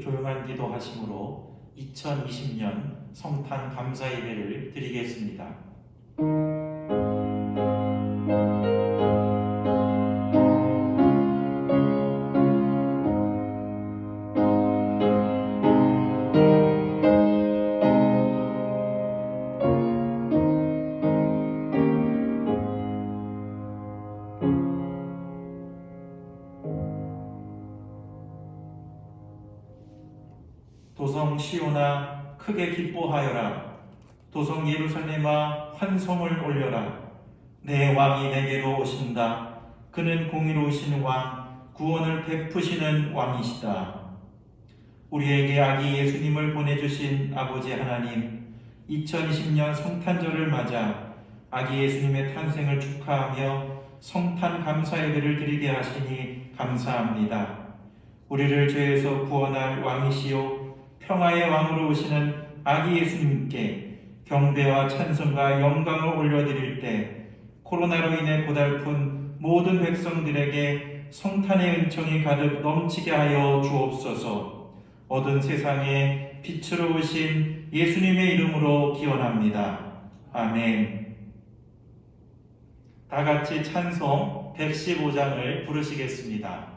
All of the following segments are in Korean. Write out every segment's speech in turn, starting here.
조용한 기도하심으로 2020년 성탄 감사 예배를 드리겠습니다. 도성 시온아 크게 기뻐하여라. 도성 예루살렘아 환송을 올려라. 내 왕이 내게로 오신다. 그는 공의로우신 왕, 구원을 베푸시는 왕이시다. 우리에게 아기 예수님을 보내주신 아버지 하나님, 2020년 성탄절을 맞아 아기 예수님의 탄생을 축하하며 성탄 감사 예배를 드리게 하시니 감사합니다. 우리를 죄에서 구원할 왕이시요 평화의 왕으로 오시는 아기 예수님께 경배와 찬송과 영광을 올려드릴 때 코로나로 인해 고달픈 모든 백성들에게 성탄의 은총이 가득 넘치게 하여 주옵소서. 얻은 세상에 빛으로 오신 예수님의 이름으로 기원합니다. 아멘. 다 같이 찬송 115장을 부르시겠습니다.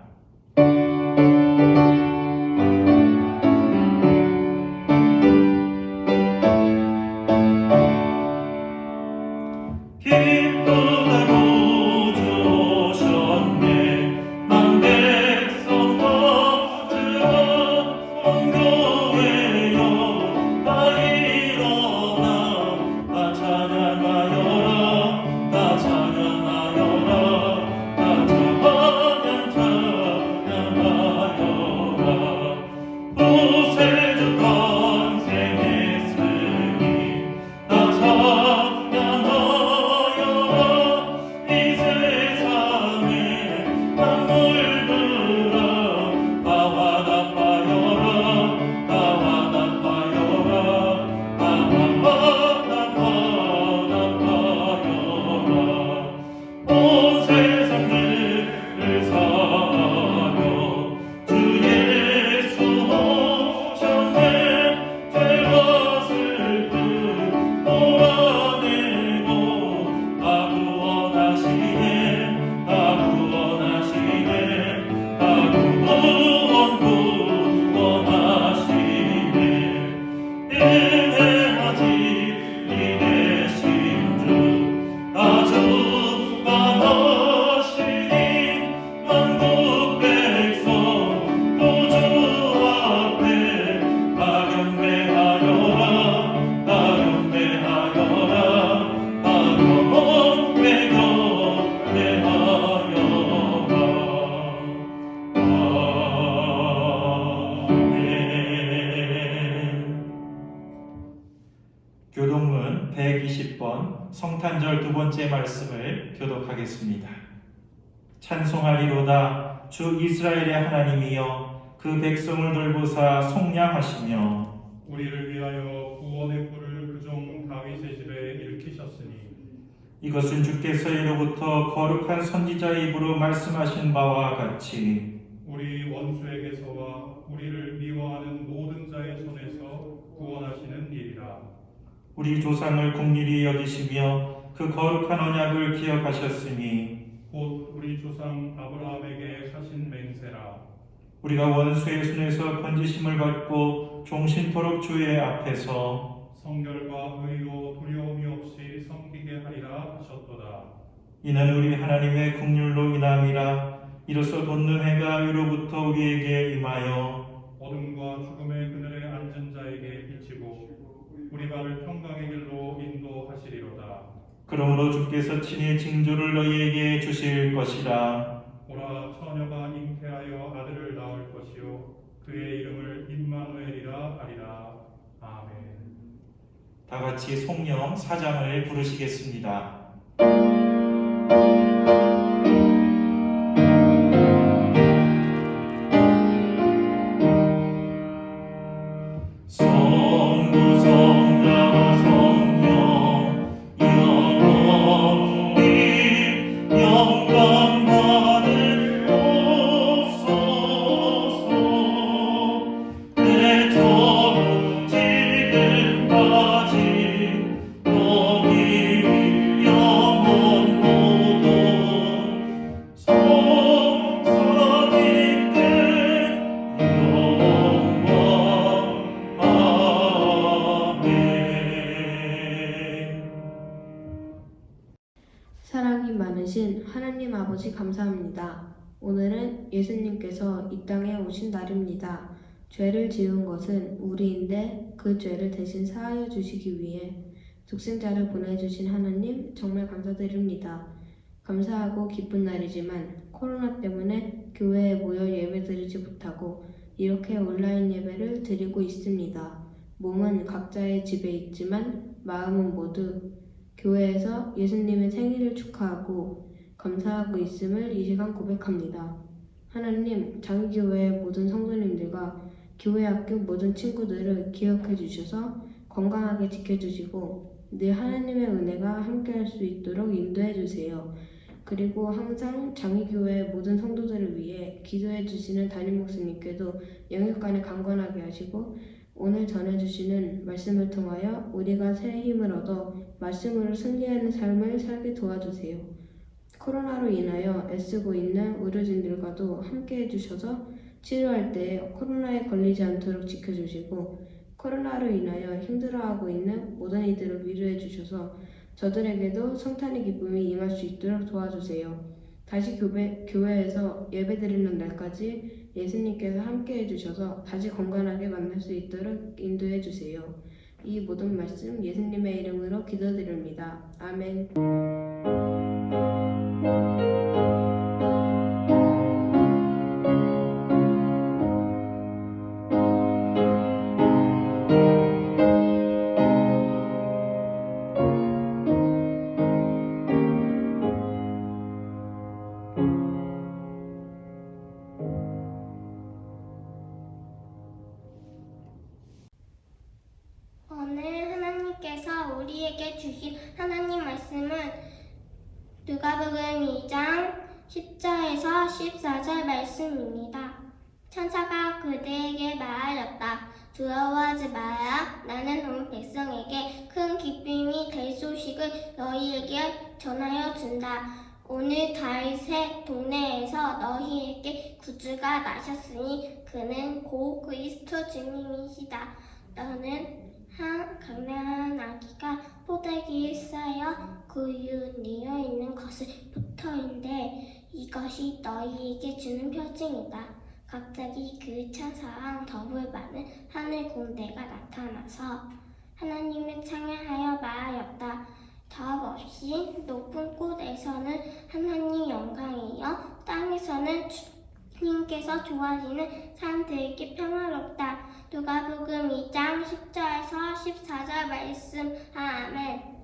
교동문 120번 성탄절 두 번째 말씀을 교독하겠습니다. 찬송하리로다. 주 이스라엘의 하나님이여 그 백성을 돌보사 속량하시며 우리를 위하여 구원의 뿔을 그종 다윗의 집에 일으키셨으니 이것은 주께서 이로부터 거룩한 선지자의 입으로 말씀하신 바와 같이 우리 원수에게서와 우리를 미워하는 모든 자의 손에서 구원하시는 일이라. 우리 조상을 긍휼히 여기시며 그 거룩한 언약을 기억하셨으니 곧 우리 조상 아브라함에게 하신 맹세라. 우리가 원수의 손에서 건지심을 받고 종신토록 주의 앞에서 성결과 의로 두려움이 없이 섬기게 하리라 하셨도다. 이는 우리 하나님의 긍휼로 인함이라. 이로써 돋는 해가 위로부터 우리에게 임하여 어둠과 죽음의 그늘에 앉은 자에게 비치고 우리 발을 평강의 길로 인도하시리로다. 그러므로 주께서 친히 징조를 너희에게 주실 것이라. 보라, 처녀가 잉태하여 아들을 낳을 것이요 그의 이름을 임마누엘이라 하리라. 아멘. 다 같이 송영 4장을 부르시겠습니다. 영광 받으옵소서. 아버지 감사합니다. 오늘은 예수님께서 이 땅에 오신 날입니다. 죄를 지은 것은 우리인데 그 죄를 대신 사하여 주시기 위해 독생자를 보내주신 하나님 정말 감사드립니다. 감사하고 기쁜 날이지만 코로나 때문에 교회에 모여 예배드리지 못하고 이렇게 온라인 예배를 드리고 있습니다. 몸은 각자의 집에 있지만 마음은 모두 교회에서 예수님의 생일을 축하하고 감사하고 있음을 이 시간 고백합니다. 하나님, 장기교회의 모든 성도님들과 교회 학교 모든 친구들을 기억해 주셔서 건강하게 지켜주시고 늘 하나님의 은혜가 함께할 수 있도록 인도해 주세요. 그리고 항상 장기교회의 모든 성도들을 위해 기도해 주시는 담임 목사님께도 영육간에 강건하게 하시고 오늘 전해주시는 말씀을 통하여 우리가 새 힘을 얻어 말씀으로 승리하는 삶을 살게 도와주세요. 코로나로 인하여 애쓰고 있는 의료진들과도 함께 해주셔서 치료할 때 코로나에 걸리지 않도록 지켜주시고 코로나로 인하여 힘들어하고 있는 모든 이들을 위로해 주셔서 저들에게도 성탄의 기쁨이 임할 수 있도록 도와주세요. 다시 교회에서 예배드리는 날까지 예수님께서 함께 해주셔서 다시 건강하게 만날 수 있도록 인도해 주세요. 이 모든 말씀 예수님의 이름으로 기도드립니다. 아멘. 오늘 하나님께서 우리에게 주신 하나님 말씀은 누가복음 2장 10절에서 14절 말씀입니다. 천사가 그대에게 말하였다. 두려워하지 마라. 나는 온 백성에게 큰 기쁨이 될 소식을 너희에게 전하여 준다. 오늘 다윗의 동네에서 너희에게 구주가 나셨으니 그는 곧 그리스도 주님이시다. 너는 한 강렬한 아기가 포대기에 쌓여 그윤이어 있는 것을 붙어인데 이것이 너희에게 주는 표징이다. 갑자기 그 천사랑 더불 많은 하늘 공대가 나타나서 하나님을 찬양하여 말하였다. 더없이 높은 곳에서는 하나님 영광이요 땅에서는 주님께서 좋아하시는 사람들에게 평화롭다. 누가복음 2장 10절에서 14절 말씀. 아멘.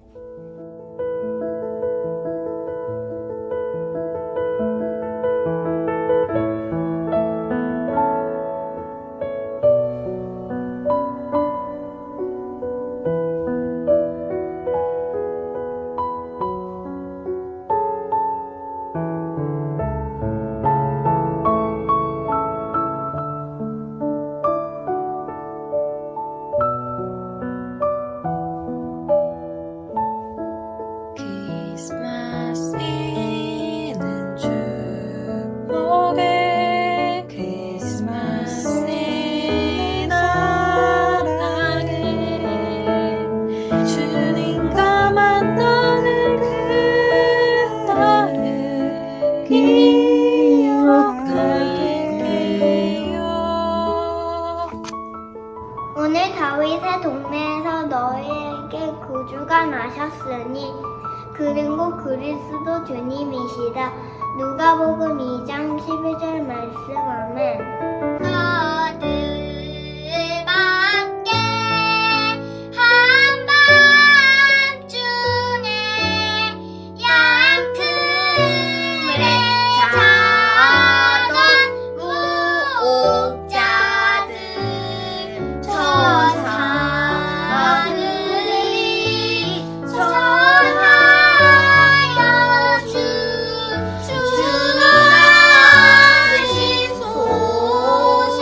오늘 다윗의 동네에서 너희에게 구주가 나셨으니 그는 곧 그리스도 주님이시다. 누가복음 2장 11절 말씀. 아멘. 너들밖에 한밤중에 양틈에 자던 무옥자들 천사들이 전하여 주는 하신 소식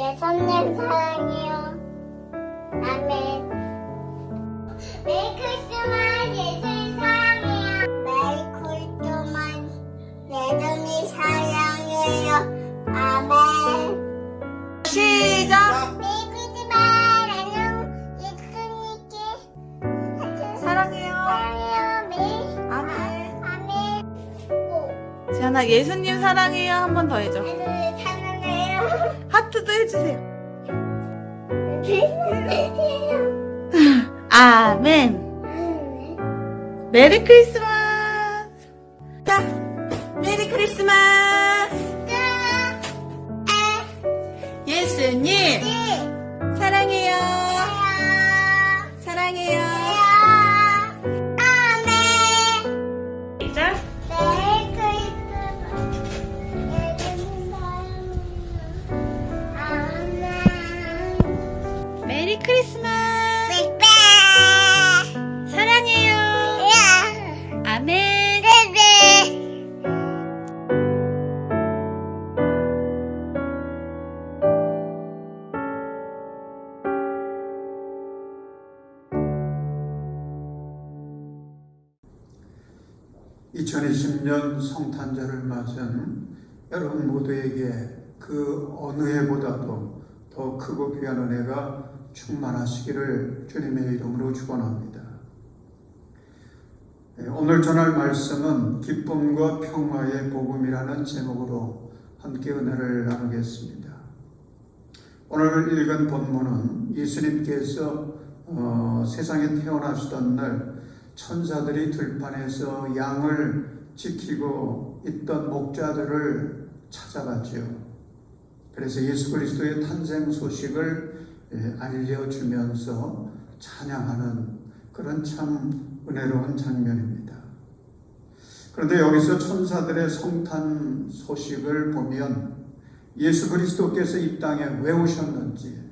예수님 사랑해요. 아멘. 메리 크리스마스 예수님 사랑해요. 메리 크리스마스 예수님 사랑해요. 아멘. 시작. 메리 크리스마스 안녕 예수님께 사랑해요. 사랑해요. 메리 아멘. 아멘. 지안아, 예수님 사랑해요. 한 번 더 해줘. 예수님 사랑해요. 하트도 해주세요. 예수님 아멘. 메리 크리스마스. 자, 메리 크리스마스. 예수님 사랑해요. 사랑해요. 시작. 메리 크리스마스. 사랑해요. 아멘. (2020년) 성탄절을 맞은 여러분 모두에게 그 어느 해보다도 더 크고 귀한 은혜가 충만하시기를 주님의 이름으로 축원합니다. 오늘 전할 말씀은 기쁨과 평화의 복음이라는 제목으로 함께 은혜를 나누겠습니다. 오늘 읽은 본문은 예수님께서 세상에 태어나시던 날 천사들이 들판에서 양을 지키고 있던 목자들을 찾아갔지요. 그래서 예수 그리스도의 탄생 소식을 알려주면서 찬양하는 그런 참 은혜로운 장면입니다. 그런데 여기서 천사들의 성탄 소식을 보면 예수 그리스도께서 이 땅에 왜 오셨는지,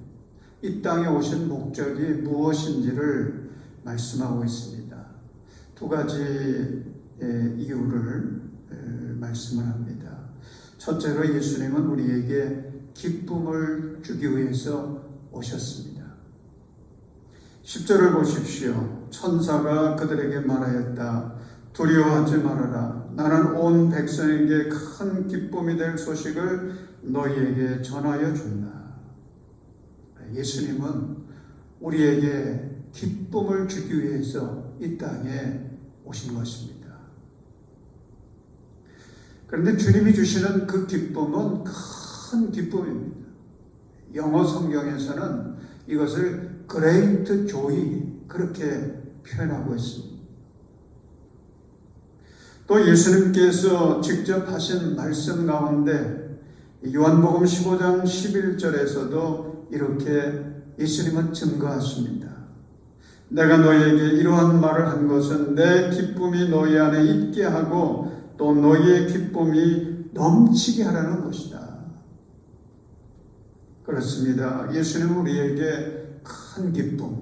이 땅에 오신 목적이 무엇인지를 말씀하고 있습니다. 두 가지 이유를 말씀을 합니다. 첫째로 예수님은 우리에게 기쁨을 주기 위해서 오셨습니다. 10절을 보십시오. 천사가 그들에게 말하였다. 두려워하지 말아라. 나는 온 백성에게 큰 기쁨이 될 소식을 너희에게 전하여 준다. 예수님은 우리에게 기쁨을 주기 위해서 이 땅에 오신 것입니다. 그런데 주님이 주시는 그 기쁨은 큰 기쁨입니다. 영어 성경에서는 이것을 Great Joy 그렇게 표현하고 있습니다. 또 예수님께서 직접 하신 말씀 가운데 요한복음 15장 11절에서도 이렇게 예수님은 증거하십니다. 내가 너희에게 이러한 말을 한 것은 내 기쁨이 너희 안에 있게 하고 또 너희의 기쁨이 넘치게 하라는 것이다. 그렇습니다. 예수님은 우리에게 큰 기쁨,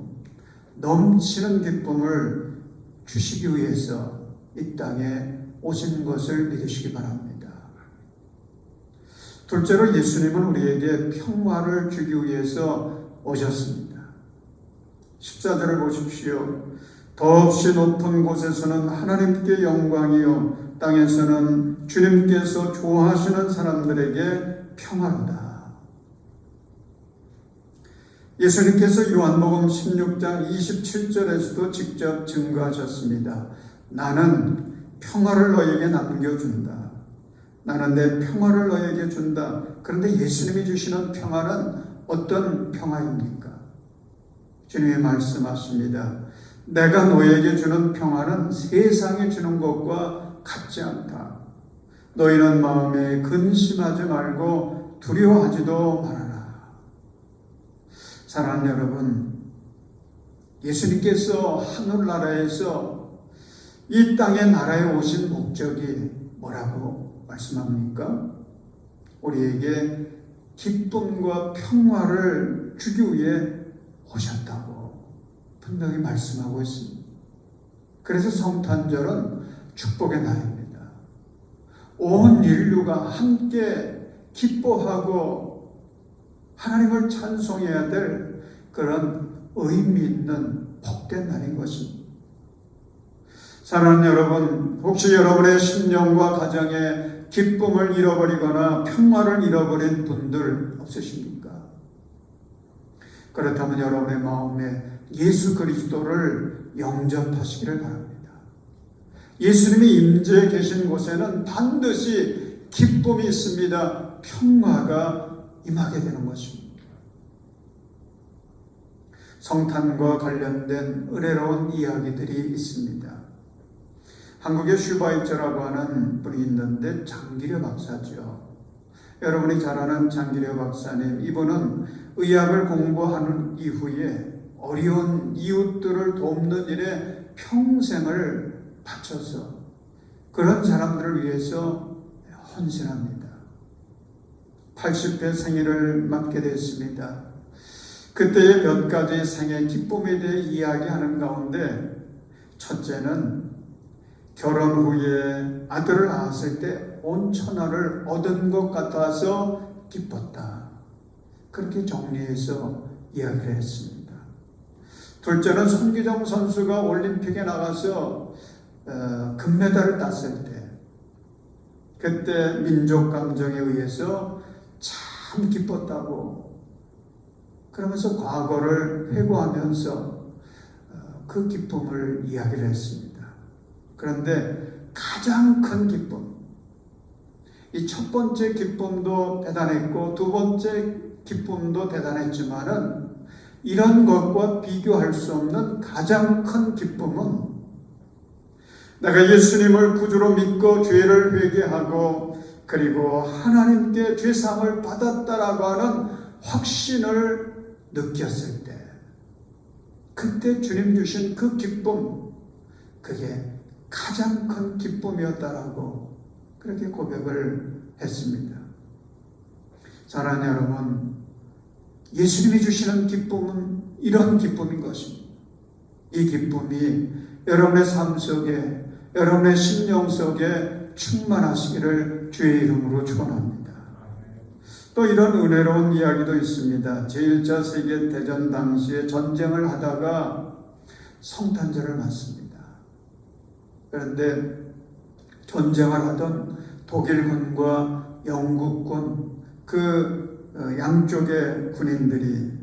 넘치는 기쁨을 주시기 위해서 이 땅에 오신 것을 믿으시기 바랍니다. 둘째로 예수님은 우리에게 평화를 주기 위해서 오셨습니다. 14절을 보십시오. 더없이 높은 곳에서는 하나님께 영광이요 땅에서는 주님께서 좋아하시는 사람들에게 평화로다. 예수님께서 요한복음 16장 27절에서도 직접 증거하셨습니다. 나는 평화를 너에게 남겨준다. 나는 내 평화를 너에게 준다. 그런데 예수님이 주시는 평화는 어떤 평화입니까? 주님이 말씀하십니다. 내가 너에게 주는 평화는 세상이 주는 것과 같지 않다. 너희는 마음에 근심하지 말고 두려워하지도 말아라. 사랑하는 여러분, 예수님께서 하늘나라에서 이 땅의 나라에 오신 목적이 뭐라고 말씀합니까? 우리에게 기쁨과 평화를 주기 위해 오셨다고 분명히 말씀하고 있습니다. 그래서 성탄절은 축복의 날입니다. 온 인류가 함께 기뻐하고 하나님을 찬송해야 될 그런 의미 있는 복된 날인 것입니다. 사랑하는 여러분, 혹시 여러분의 심령과 가정에 기쁨을 잃어버리거나 평화를 잃어버린 분들 없으십니까? 그렇다면 여러분의 마음에 예수 그리스도를 영접하시기를 바랍니다. 예수님이 임재해 계신 곳에는 반드시 기쁨이 있습니다. 평화가 임하게 되는 것입니다. 성탄과 관련된 은혜로운 이야기들이 있습니다. 한국에 슈바이처라고 하는 분이 있는데 장기려 박사죠. 여러분이 잘 아는 장기려 박사님, 이분은 의학을 공부하는 이후에 어려운 이웃들을 돕는 일에 평생을 바쳐서 그런 사람들을 위해서 헌신합니다. 80회 생일을 맞게 됐습니다. 그때의 몇 가지 생애 기쁨에 대해 이야기하는 가운데 첫째는 결혼 후에 아들을 낳았을 때 온 천하를 얻은 것 같아서 기뻤다. 그렇게 정리해서 이야기를 했습니다. 둘째는 손기정 선수가 올림픽에 나가서 금메달을 땄을 때 그때 민족 감정에 의해서 참 기뻤다고 그러면서 과거를 회고하면서 그 기쁨을 이야기를 했습니다. 그런데 가장 큰 기쁨, 이 첫 번째 기쁨도 대단했고 두 번째 기쁨도 대단했지만은 이런 것과 비교할 수 없는 가장 큰 기쁨은 내가 예수님을 구주로 믿고 죄를 회개하고 그리고 하나님께 죄사함을 받았다라고 하는 확신을 느꼈을 때 그때 주님 주신 그 기쁨, 그게 가장 큰 기쁨이었다라고 그렇게 고백을 했습니다. 사랑하는 여러분, 예수님이 주시는 기쁨은 이런 기쁨인 것입니다. 이 기쁨이 여러분의 삶 속에, 여러분의 심령 속에 충만하시기를 주의 이름으로 축원합니다. 또 이런 은혜로운 이야기도 있습니다. 제1차 세계대전 당시에 전쟁을 하다가 성탄절을 맞습니다. 그런데 전쟁을 하던 독일군과 영국군 그 양쪽의 군인들이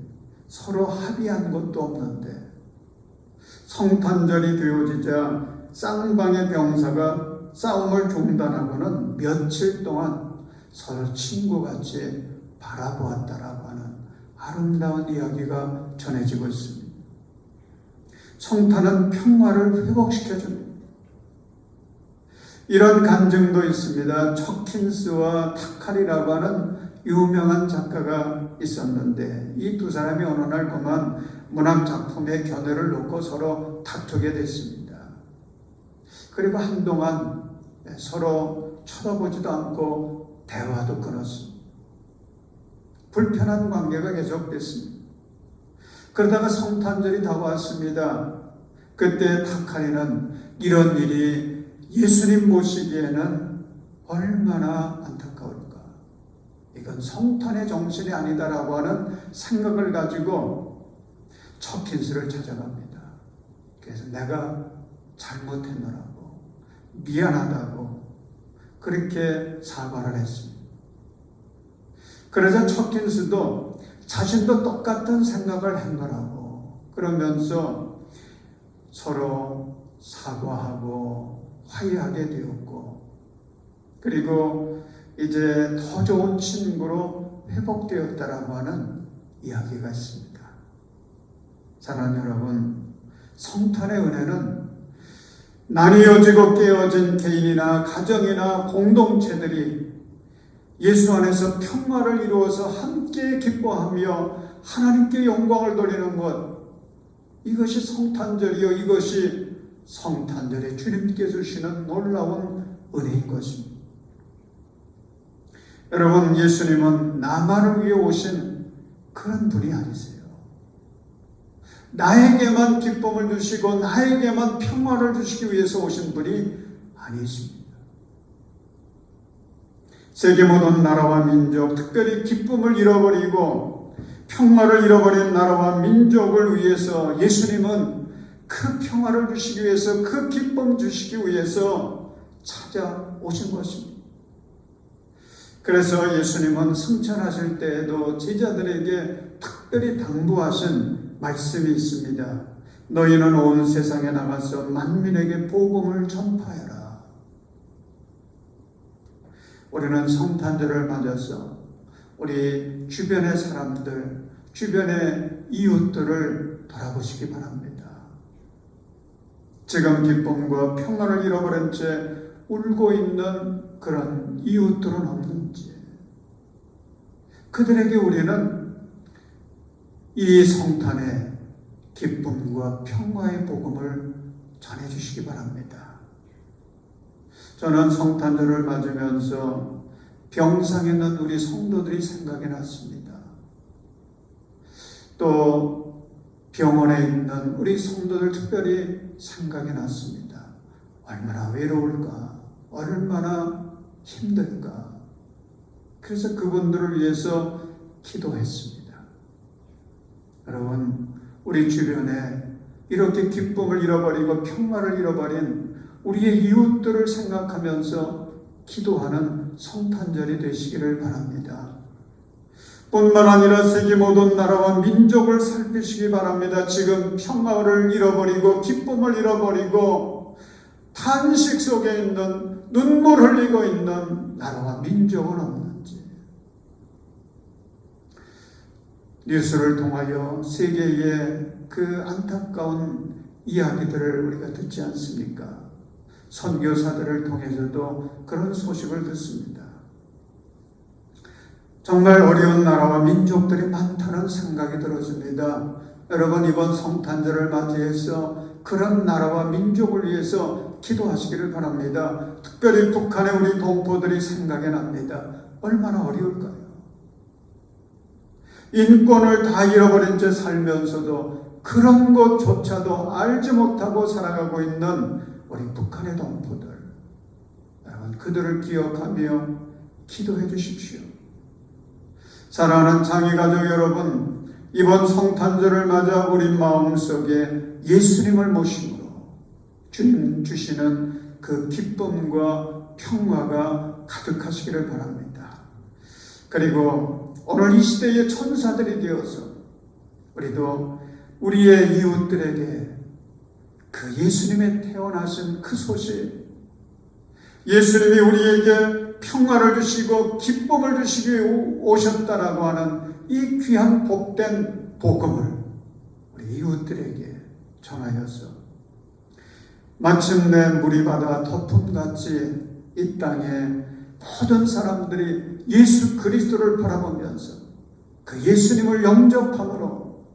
서로 합의한 것도 없는데 성탄절이 되어지자 쌍방의 병사가 싸움을 중단하고는 며칠 동안 서로 친구같이 바라보았다라고 하는 아름다운 이야기가 전해지고 있습니다. 성탄은 평화를 회복시켜줍니다. 이런 간증도 있습니다. 척킨스와 타칼이라고 하는 유명한 작가가 있었는데 이 두 사람이 어느 날 그만 문학 작품에 견해를 놓고 서로 다투게 됐습니다. 그리고 한동안 서로 쳐다보지도 않고 대화도 끊었습니다. 불편한 관계가 계속됐습니다. 그러다가 성탄절이 다가왔습니다. 그때 타칼이는 이런 일이 예수님 모시기에는 얼마나 안타까울까. 이건 성탄의 정신이 아니다라고 하는 생각을 가지고 척킨스를 찾아갑니다. 그래서 내가 잘못했노라고 미안하다고 그렇게 사과를 했습니다. 그러자 척킨스도 자신도 똑같은 생각을 했노라고 그러면서 서로 사과하고 화해하게 되었고 그리고 이제 더 좋은 친구로 회복되었다라고 하는 이야기가 있습니다. 사랑하는 여러분, 성탄의 은혜는 나뉘어지고 깨어진 개인이나 가정이나 공동체들이 예수 안에서 평화를 이루어서 함께 기뻐하며 하나님께 영광을 돌리는 것, 이것이 성탄절이요, 이것이 성탄절에 주님께 주시는 놀라운 은혜인 것입니다. 여러분, 예수님은 나만을 위해 오신 그런 분이 아니세요. 나에게만 기쁨을 주시고 나에게만 평화를 주시기 위해서 오신 분이 아니십니다. 세계 모든 나라와 민족, 특별히 기쁨을 잃어버리고 평화를 잃어버린 나라와 민족을 위해서 예수님은 그 평화를 주시기 위해서 그 기쁨 주시기 위해서 찾아오신 것입니다. 그래서 예수님은 승천하실 때에도 제자들에게 특별히 당부하신 말씀이 있습니다. 너희는 온 세상에 나가서 만민에게 복음을 전파해라. 우리는 성탄절을 맞아서 우리 주변의 사람들, 주변의 이웃들을 돌아보시기 바랍니다. 지금 기쁨과 평화를 잃어버린 채 울고 있는 그런 이웃들은 없는지, 그들에게 우리는 이 성탄의 기쁨과 평화의 복음을 전해주시기 바랍니다. 저는 성탄절을 맞으면서 병상에 있는 우리 성도들이 생각이 났습니다. 또 병원에 있는 우리 성도들 특별히 생각이 났습니다. 얼마나 외로울까, 얼마나 힘들까. 그래서 그분들을 위해서 기도했습니다. 여러분, 우리 주변에 이렇게 기쁨을 잃어버리고 평화를 잃어버린 우리의 이웃들을 생각하면서 기도하는 성탄절이 되시기를 바랍니다. 뿐만 아니라 세계 모든 나라와 민족을 살피시기 바랍니다. 지금 평화를 잃어버리고 기쁨을 잃어버리고 탄식 속에 있는, 눈물 흘리고 있는 나라와 민족은 없는지, 뉴스를 통하여 세계의 그 안타까운 이야기들을 우리가 듣지 않습니까? 선교사들을 통해서도 그런 소식을 듣습니다. 정말 어려운 나라와 민족들이 많다는 생각이 들어집니다. 여러분, 이번 성탄절을 맞이해서 그런 나라와 민족을 위해서 기도하시기를 바랍니다. 특별히 북한의 우리 동포들이 생각이 납니다. 얼마나 어려울까요? 인권을 다 잃어버린 채 살면서도 그런 것조차도 알지 못하고 살아가고 있는 우리 북한의 동포들, 여러분, 그들을 기억하며 기도해 주십시오. 사랑하는 장애가족 여러분, 이번 성탄절을 맞아 우리 마음속에 예수님을 모심으로 주님 주시는 그 기쁨과 평화가 가득하시기를 바랍니다. 그리고 오늘 이 시대의 천사들이 되어서 우리도 우리의 이웃들에게 그 예수님의 태어나신 그 소식, 예수님이 우리에게 평화를 주시고 기쁨을 주시기 위해 오셨다라고 하는 이 귀한 복된 복음을 우리 이웃들에게 전하여서 마침내 물이 받아 덮음같이 이 땅에 모든 사람들이 예수 그리스도를 바라보면서 그 예수님을 영접함으로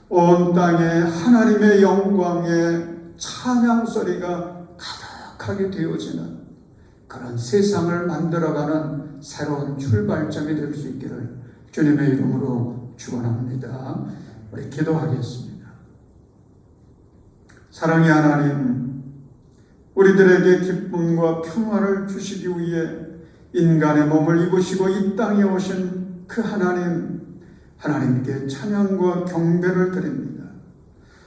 온 땅에 하나님의 영광의 찬양 소리가 가득하게 되어지는 그런 세상을 만들어가는 새로운 출발점이 될 수 있기를 주님의 이름으로 축원합니다. 우리 기도하겠습니다. 사랑의 하나님, 우리들에게 기쁨과 평화를 주시기 위해 인간의 몸을 입으시고 이 땅에 오신 그 하나님께 찬양과 경배를 드립니다.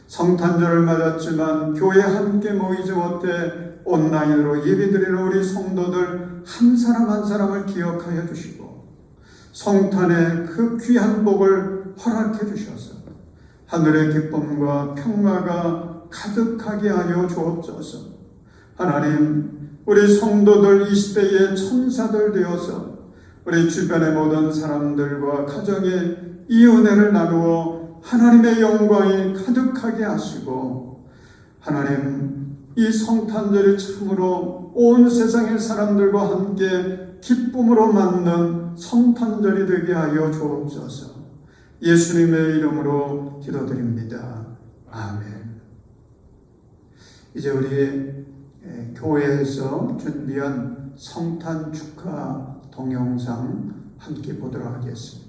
성탄절을 맞았지만 교회에 함께 모이지 못해 온라인으로 예배드리는 우리 성도들 한 사람 한 사람을 기억하여 주시고 성탄의 그 귀한 복을 허락해 주셔서 하늘의 기쁨과 평화가 가득하게 하여 주옵소서. 하나님, 우리 성도들 이 시대의 천사들 되어서 우리 주변의 모든 사람들과 가정에 이 은혜를 나누어 하나님의 영광이 가득하게 하시고 하나님, 이 성탄절이 참으로 온 세상의 사람들과 함께 기쁨으로 맞는 성탄절이 되게 하여 주옵소서. 예수님의 이름으로 기도드립니다. 아멘. 이제 우리 교회에서 준비한 성탄 축하 동영상 함께 보도록 하겠습니다.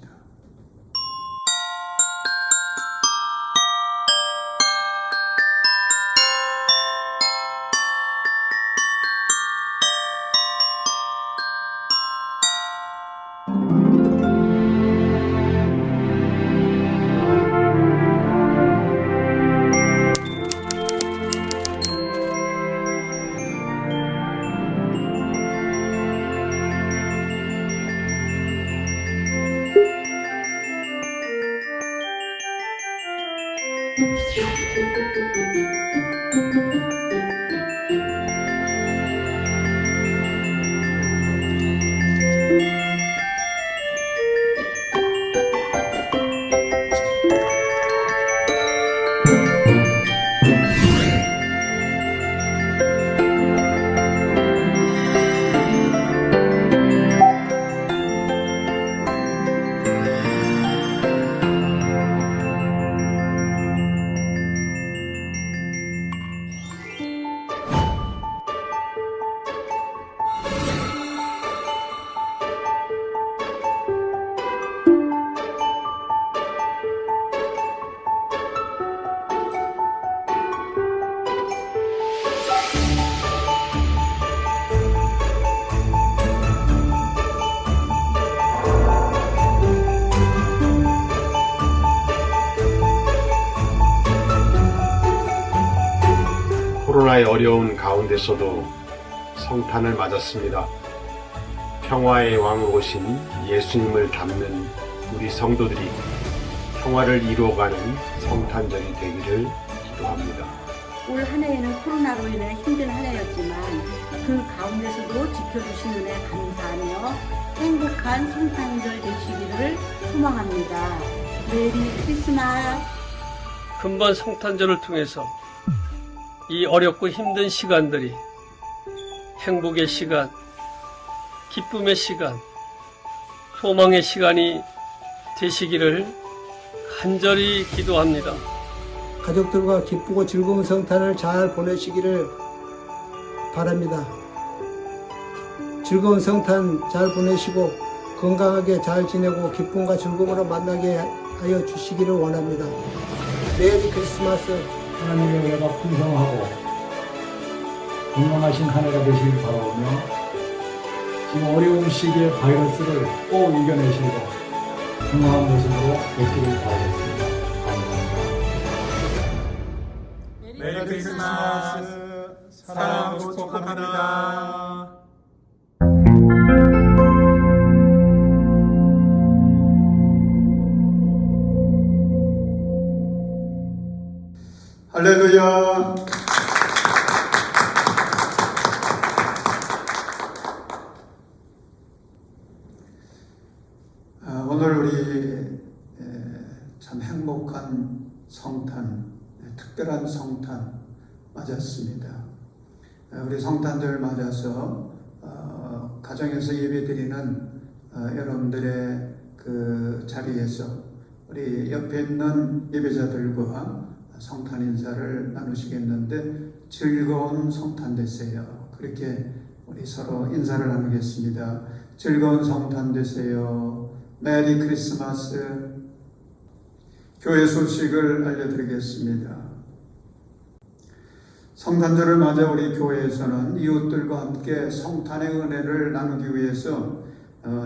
코로나의 어려운 가운데서도 성탄을 맞았습니다. 평화의 왕 오신 예수님을 담는 우리 성도들이 평화를 이루어가는 성탄절이 되기를 기도합니다. 올 한 해에는 코로나로 인해 힘든 한 해였지만 그 가운데서도 지켜주신 은혜 감사하며 행복한 성탄절 되시기를 소망합니다. 메리 크리스마스. 금번 성탄절을 통해서 이 어렵고 힘든 시간들이 행복의 시간, 기쁨의 시간, 소망의 시간이 되시기를 간절히 기도합니다. 가족들과 기쁘고 즐거운 성탄을 잘 보내시기를 바랍니다. 즐거운 성탄 잘 보내시고 건강하게 잘 지내고 기쁨과 즐거움으로 만나게 하여 주시기를 원합니다. 메리 크리스마스. 하나님의 은혜가 풍성하고 건강하신 한 해가 되시길 바라오며 지금 어려운 시기의 바이러스를 꼭 이겨내시고 건강한 모습으로 뵙기를 바라겠습니다. 감사합니다. 메리 크리스마스. 사랑하고 축복합니다. 할렐루야. 오늘 우리 참 행복한 성탄, 특별한 성탄 맞았습니다. 우리 성탄절 맞아서 가정에서 예배드리는 여러분들의 그 자리에서 우리 옆에 있는 예배자들과 성탄 인사를 나누시겠는데 즐거운 성탄 되세요. 그렇게 우리 서로 인사를 나누겠습니다. 즐거운 성탄 되세요. 메리 크리스마스. 교회 소식을 알려드리겠습니다. 성탄절을 맞아 우리 교회에서는 이웃들과 함께 성탄의 은혜를 나누기 위해서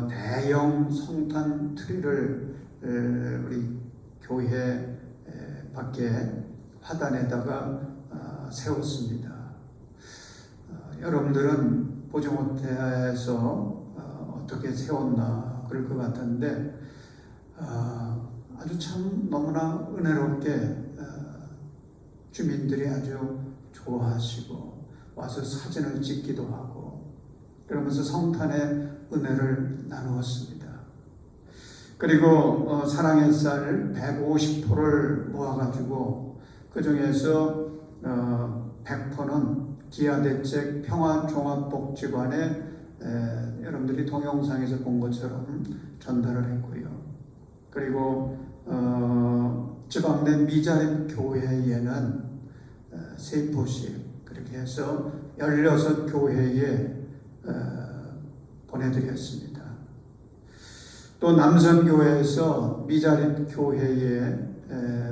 대형 성탄 트리를 우리 교회 밖에 화단에다가 세웠습니다. 여러분들은 보지 못해서 어떻게 세웠나 그럴 것 같은데 아주 참 너무나 은혜롭게 주민들이 아주 좋아하시고 와서 사진을 찍기도 하고 그러면서 성탄의 은혜를 나누었습니다. 그리고 사랑의 쌀 150포를 모아가지고 그 중에서 100포는 기아대책 평화종합복지관에 여러분들이 동영상에서 본 것처럼 전달을 했고요. 그리고 지방 내 미자립 교회에는 3포씩 그렇게 해서 16교회에 보내드렸습니다. 또 남선교회에서 미자립 교회의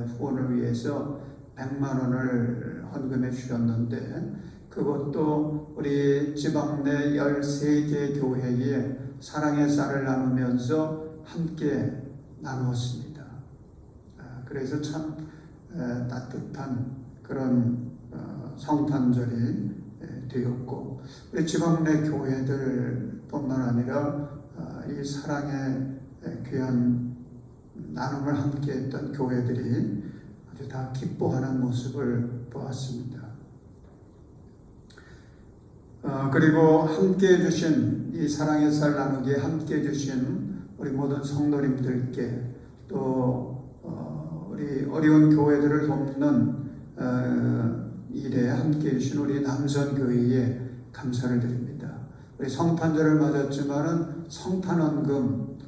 후원을 위해서 100만 원을 헌금해 주셨는데 그것도 우리 지방 내 13개 교회에 사랑의 쌀을 나누면서 함께 나누었습니다. 그래서 참 따뜻한 그런 성탄절이 되었고 우리 지방 내 교회들 뿐만 아니라 이 사랑의 귀한 나눔을 함께 했던 교회들이 다 기뻐하는 모습을 보았습니다. 그리고 함께 해주신 이 사랑의 쌀 나누기에 함께 해주신 우리 모든 성도님들께 또 우리 어려운 교회들을 돕는 일에 함께 해주신 우리 남선교회에 감사를 드립니다. 우리 성탄절을 맞았지만은 성탄원금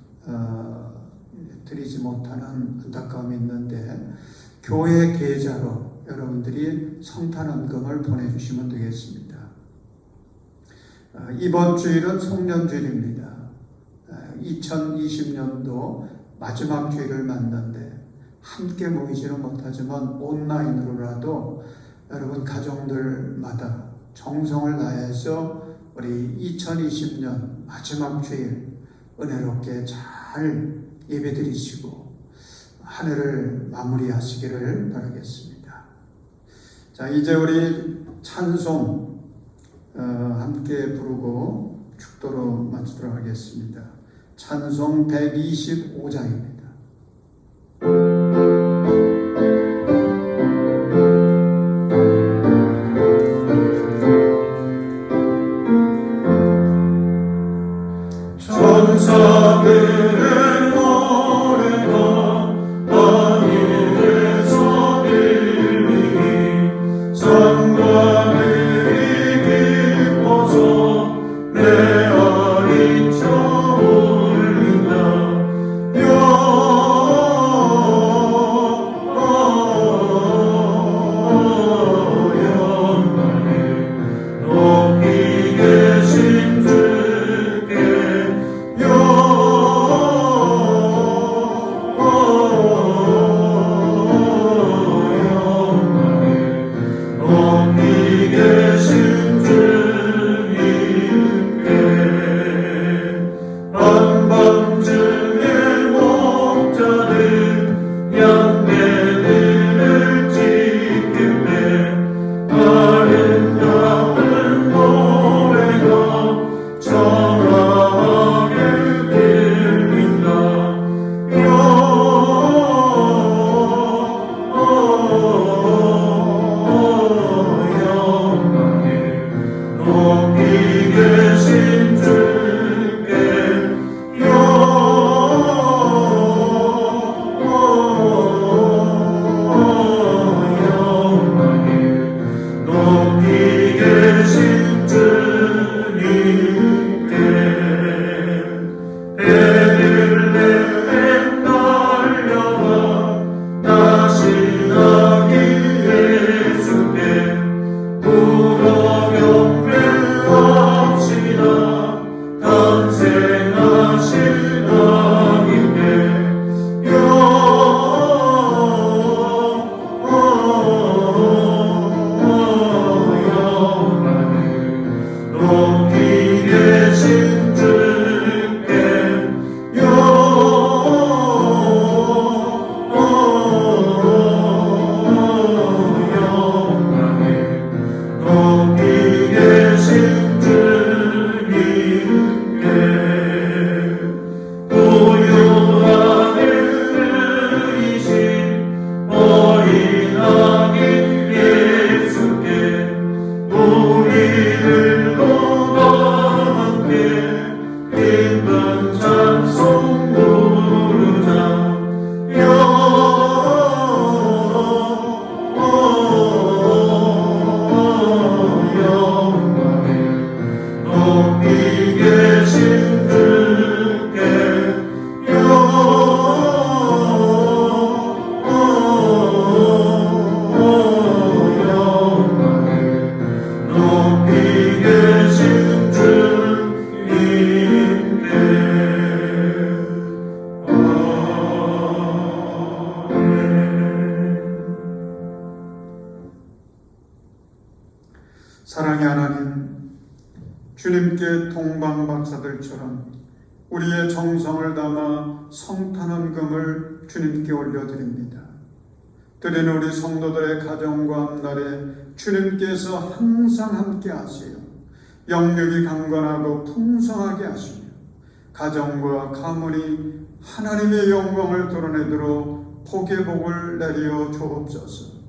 드리지 못하는 안타까움이 있는데 교회 계좌로 여러분들이 성탄원금을 보내주시면 되겠습니다. 이번 주일은 송년주일입니다. 2020년도 마지막 주일을 맞는데 함께 모이지는 못하지만 온라인으로라도 여러분 가정들마다 정성을 다해서 우리 2020년 마지막 주일 은혜롭게 잘 예배드리시고 한 해를 마무리하시기를 바라겠습니다. 자, 이제 우리 찬송 함께 부르고 축도로 마치도록 하겠습니다. 찬송 125장입니다. 천사들의 노래가 하늘에서 들리니 성도들이 기뻐서 메아리쳐 울린다. 영원히 높이 계신 주께 높이 계신 주님께 한밤중에 목자들 양떼들을 지킬 때 아름다운 노래가 청하게 들린다. 높이 계신 주께 영원히 높이 계신 주님께 베들레헴 달려가 다시 나기 예수께 부러 경배합시다. 탄생하신 아기께 영원히 높이 계신 주께 영원히 높이 계신 주님께 부유한 은혜이신 어린 아기 예수께 우리들과 함께 기쁜 찬송 부르자. 영원히 높이 계신 주께 영원히 높이 계신 주님께 사랑의 하나님, 주님께 동방박사들처럼 우리의 정성을 담아 성탄원금을 주님께 올려드립니다. 드리는 우리 성도들의 가정과 앞날에 주님께서 항상 함께 하시어 영육이 강건하고 풍성하게 하시며 가정과 가문이 하나님의 영광을 드러내도록 복의 복을 내려 주옵소서.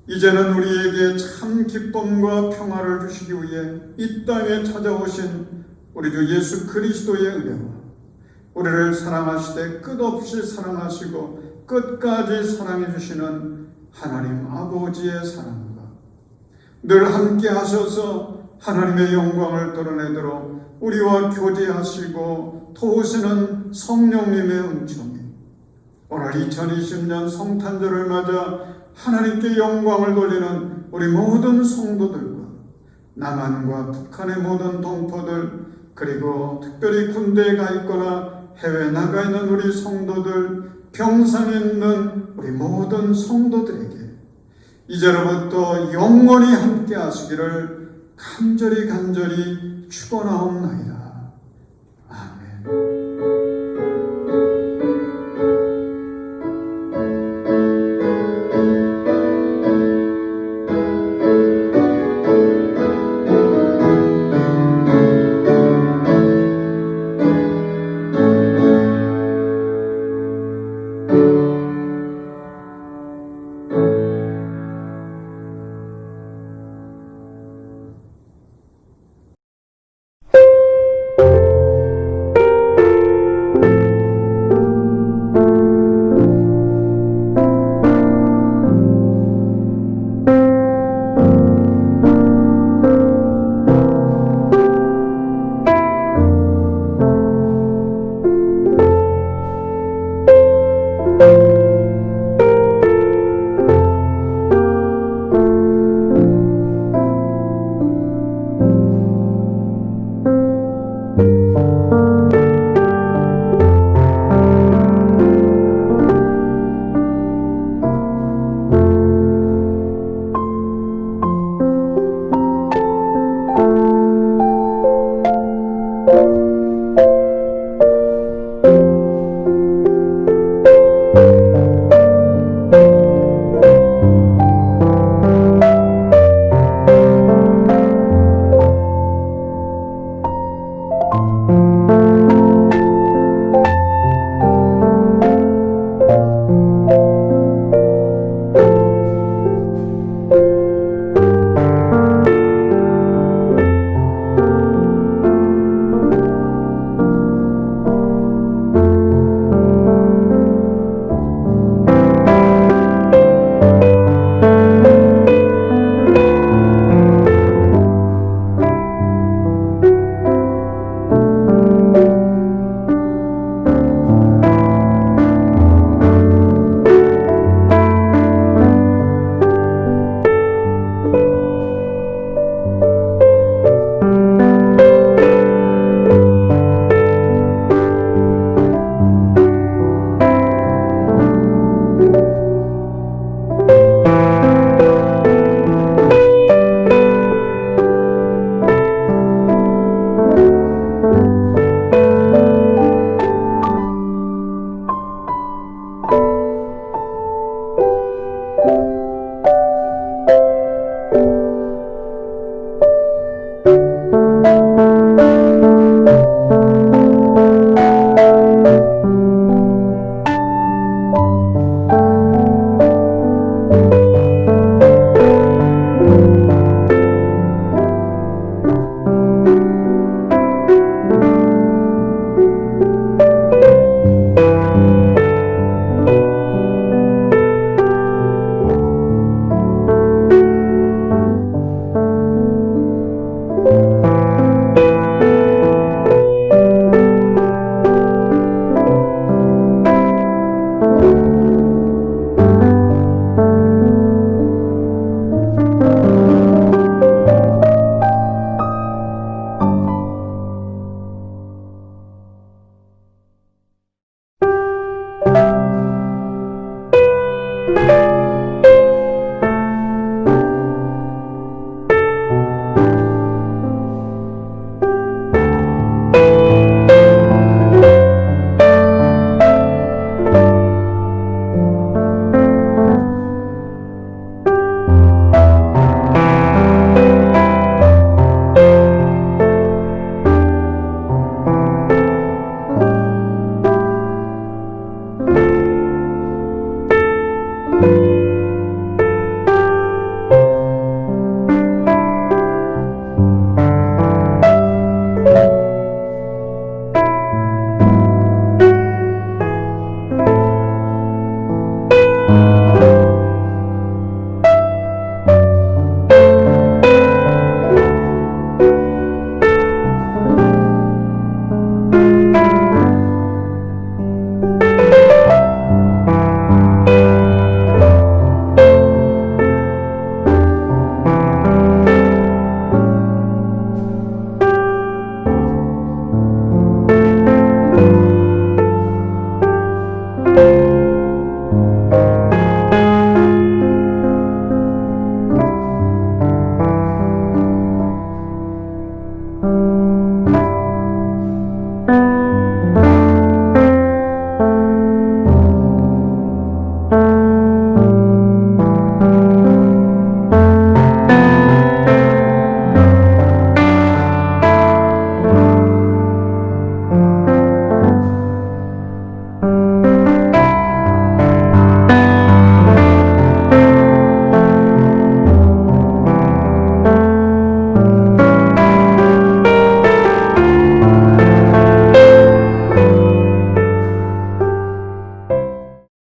이제는 우리에게 참 기쁨과 평화를 주시기 위해 이 땅에 찾아오신 우리 주 예수 그리스도의 은혜와 우리를 사랑하시되 끝없이 사랑하시고 끝까지 사랑해 주시는 하나님 아버지의 사랑과 늘 함께 하셔서 하나님의 영광을 드러내도록 우리와 교제하시고 도우시는 성령님의 은총이 오늘 2020년 성탄절을 맞아 하나님께 영광을 돌리는 우리 모든 성도들과 남한과 북한의 모든 동포들 그리고 특별히 군대에 가 있거나 해외 나가 있는 우리 성도들 병상에 있는 우리 모든 성도들에게 이제로부터 영원히 함께 하시기를 간절히 축원하옵나이다. 아멘. 아멘.